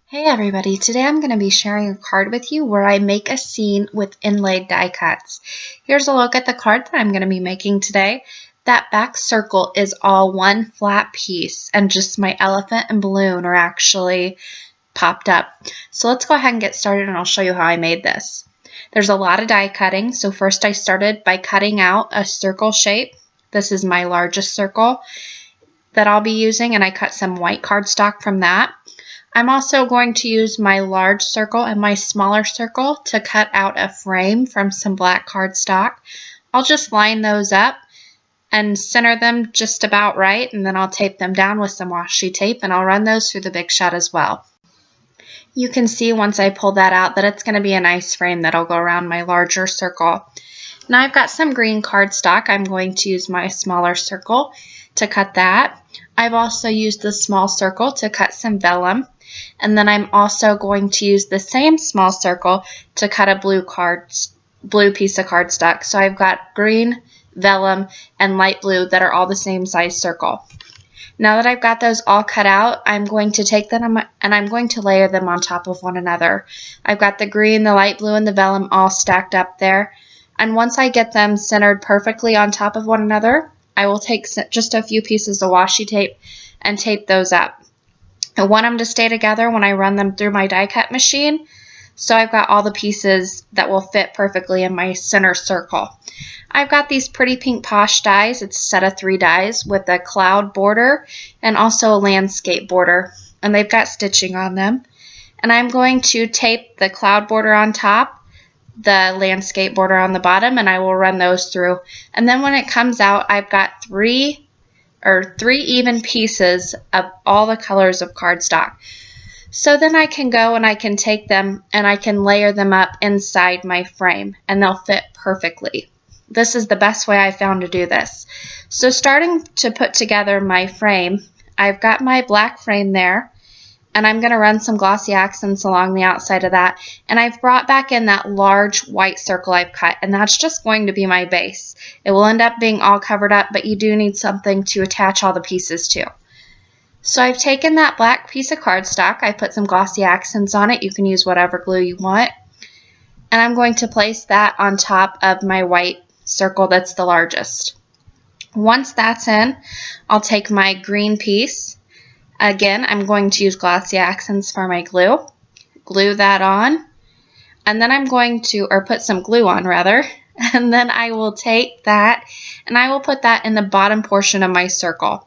Hey everybody, today I'm going to be sharing a card with you where I make a scene with inlaid die cuts. Here's a look at the card that I'm going to be making today. That back circle is all one flat piece and just my elephant and balloon are actually popped up. So let's go ahead and get started and I'll show you how I made this. There's a lot of die cutting, so first I started by cutting out a circle shape. This is my largest circle that I'll be using, and I cut some white cardstock from that. I'm also going to use my large circle and my smaller circle to cut out a frame from some black cardstock. I'll just line those up and center them just about right, and then I'll tape them down with some washi tape, and I'll run those through the Big Shot as well. You can see once I pull that out that it's going to be a nice frame that'll go around my larger circle. Now I've got some green cardstock. I'm going to use my smaller circle to cut that. I've also used the small circle to cut some vellum. And then I'm also going to use the same small circle to cut a blue piece of cardstock. So I've got green, vellum, and light blue that are all the same size circle. Now that I've got those all cut out, I'm going to take them and I'm going to layer them on top of one another. I've got the green, the light blue, and the vellum all stacked up there. And once I get them centered perfectly on top of one another, I will take just a few pieces of washi tape and tape those up. I want them to stay together when I run them through my die cut machine, so I've got all the pieces that will fit perfectly in my center circle. I've got these pretty pink posh dies. It's a set of 3 dies with a cloud border and also a landscape border, and they've got stitching on them. And I'm going to tape the cloud border on top, the landscape border on the bottom, and I will run those through. And then when it comes out, I've got three even pieces of all the colors of cardstock. So then I can go and I can take them and I can layer them up inside my frame and they'll fit perfectly. This is the best way I found to do this. So starting to put together my frame, I've got my black frame there, and I'm going to run some glossy accents along the outside of that. And I've brought back in that large white circle I've cut, and that's just going to be my base. It will end up being all covered up, but you do need something to attach all the pieces to. So I've taken that black piece of cardstock, I put some glossy accents on it. You can use whatever glue you want. And I'm going to place that on top of my white circle that's the largest. Once that's in, I'll take my green piece. Again, I'm going to use glossy accents for my glue. Glue that on, and then I'm going to, or put some glue on rather, and then I will take that and I will put that in the bottom portion of my circle.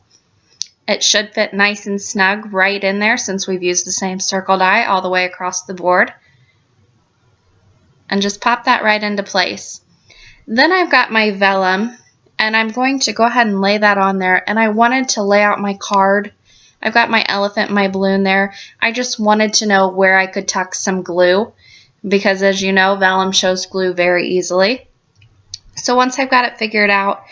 It should fit nice and snug right in there since we've used the same circle die all the way across the board. And just pop that right into place. Then I've got my vellum, and I'm going to go ahead and lay that on there, and I wanted to lay out my card. I've got my elephant and my balloon there. I just wanted to know where I could tuck some glue because, as you know, vellum shows glue very easily. So once I've got it figured out,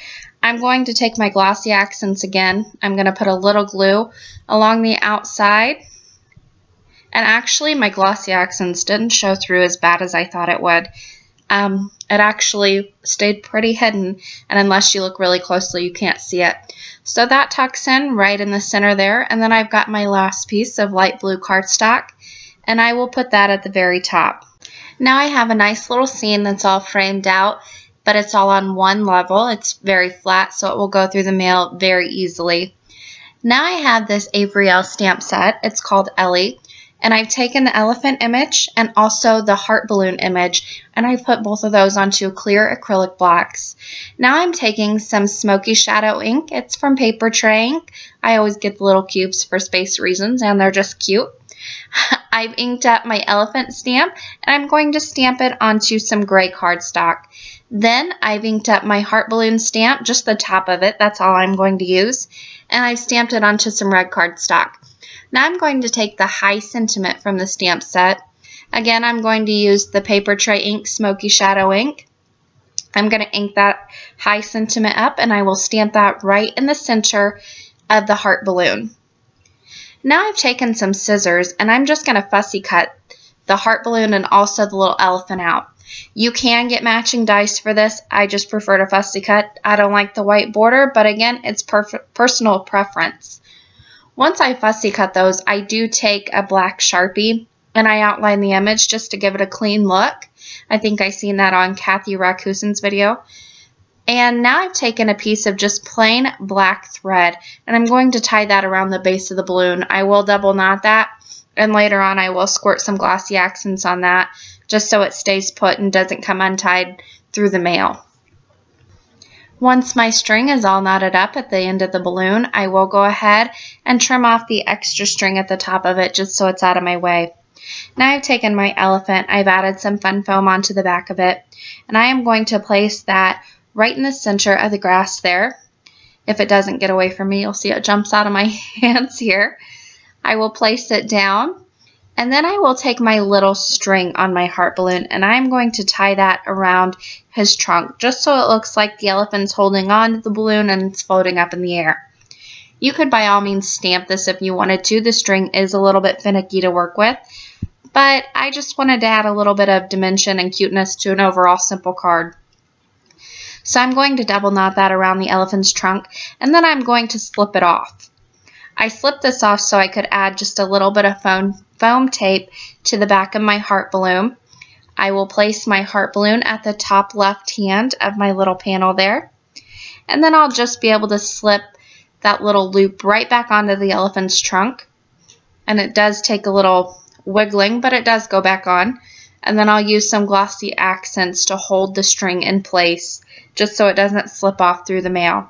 I'm going to take my glossy accents again. I'm going to put a little glue along the outside. And actually, my glossy accents didn't show through as bad as I thought it would. It actually stayed pretty hidden, and unless you look really closely, you can't see it. So that tucks in right in the center there, and then I've got my last piece of light blue cardstock, and I will put that at the very top. Now I have a nice little scene that's all framed out, but it's all on one level. It's very flat, so it will go through the mail very easily. Now I have this Avery Elle stamp set. It's called Ellie. And I've taken the elephant image and also the heart balloon image, and I've put both of those onto clear acrylic blocks. Now I'm taking some smoky shadow ink. It's from Paper Tray ink. I always get the little cubes for space reasons, and they're just cute. I've inked up my elephant stamp, and I'm going to stamp it onto some gray cardstock. Then I've inked up my heart balloon stamp, just the top of it. That's all I'm going to use. And I've stamped it onto some red cardstock. Now I'm going to take the high sentiment from the stamp set. Again, I'm going to use the Paper Tray ink Smoky Shadow ink. I'm going to ink that high sentiment up, and I will stamp that right in the center of the heart balloon. Now I've taken some scissors, and I'm just going to fussy cut the heart balloon and also the little elephant out. You can get matching dice for this. I just prefer to fussy cut. I don't like the white border, but again, it's personal preference. Once I fussy cut those, I do take a black Sharpie and I outline the image just to give it a clean look. I think I seen that on Kathy Rakusen's video. And now I've taken a piece of just plain black thread and I'm going to tie that around the base of the balloon. I will double knot that, and later on I will squirt some glossy accents on that just so it stays put and doesn't come untied through the mail. Once my string is all knotted up at the end of the balloon, I will go ahead and trim off the extra string at the top of it just so it's out of my way. Now I've taken my elephant, I've added some fun foam onto the back of it, and I am going to place that right in the center of the grass there. If it doesn't get away from me, you'll see it jumps out of my hands here. I will place it down, and then I will take my little string on my heart balloon and I'm going to tie that around his trunk just so it looks like the elephant's holding on to the balloon and it's floating up in the air. You could by all means stamp this if you wanted to. The string is a little bit finicky to work with, but I just wanted to add a little bit of dimension and cuteness to an overall simple card. So I'm going to double knot that around the elephant's trunk and then I'm going to slip it off. I slipped this off so I could add just a little bit of foam tape to the back of my heart balloon. I will place my heart balloon at the top left hand of my little panel there. And then I'll just be able to slip that little loop right back onto the elephant's trunk. And it does take a little wiggling, but it does go back on. And then I'll use some glossy accents to hold the string in place just so it doesn't slip off through the mail.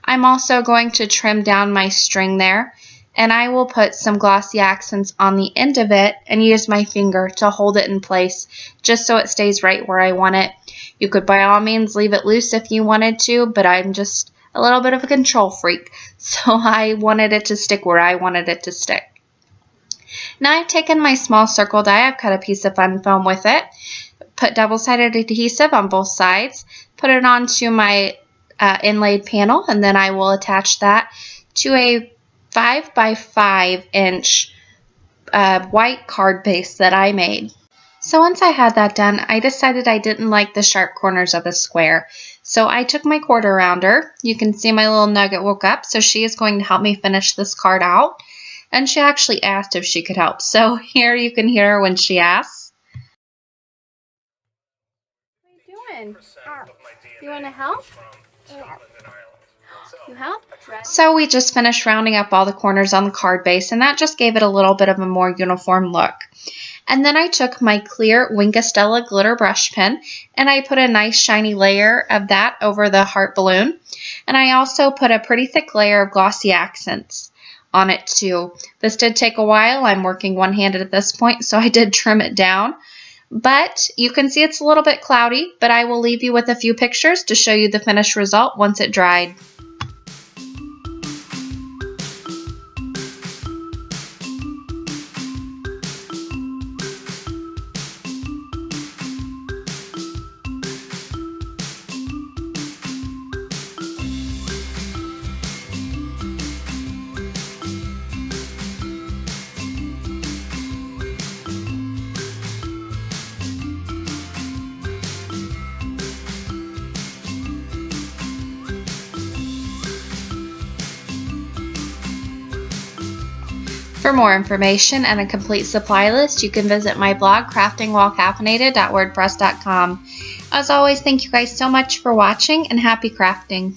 I'm also going to trim down my string there, and I will put some glossy accents on the end of it and use my finger to hold it in place just so it stays right where I want it. You could by all means leave it loose if you wanted to, but I'm just a little bit of a control freak, so I wanted it to stick where I wanted it to stick. Now I've taken my small circle die, I've cut a piece of fun foam with it, put double-sided adhesive on both sides, put it onto my inlaid panel, and then I will attach that to a 5 by 5 inch white card base that I made. So once I had that done, I decided I didn't like the sharp corners of the square. So I took my quarter rounder. You can see my little nugget woke up, so she is going to help me finish this card out. And she actually asked if she could help. So here you can hear her when she asks. What are you doing? You want to help? You help? So we just finished rounding up all the corners on the card base, and that just gave it a little bit of a more uniform look. And then I took my clear Wink of Stella glitter brush pen and I put a nice shiny layer of that over the heart balloon. And I also put a pretty thick layer of glossy accents on it too. This did take a while. I'm working one-handed at this point, so I did trim it down. But you can see it's a little bit cloudy, but I will leave you with a few pictures to show you the finished result once it dried. For more information and a complete supply list, you can visit my blog, craftingwhilecaffeinated.wordpress.com. As always, thank you guys so much for watching and happy crafting.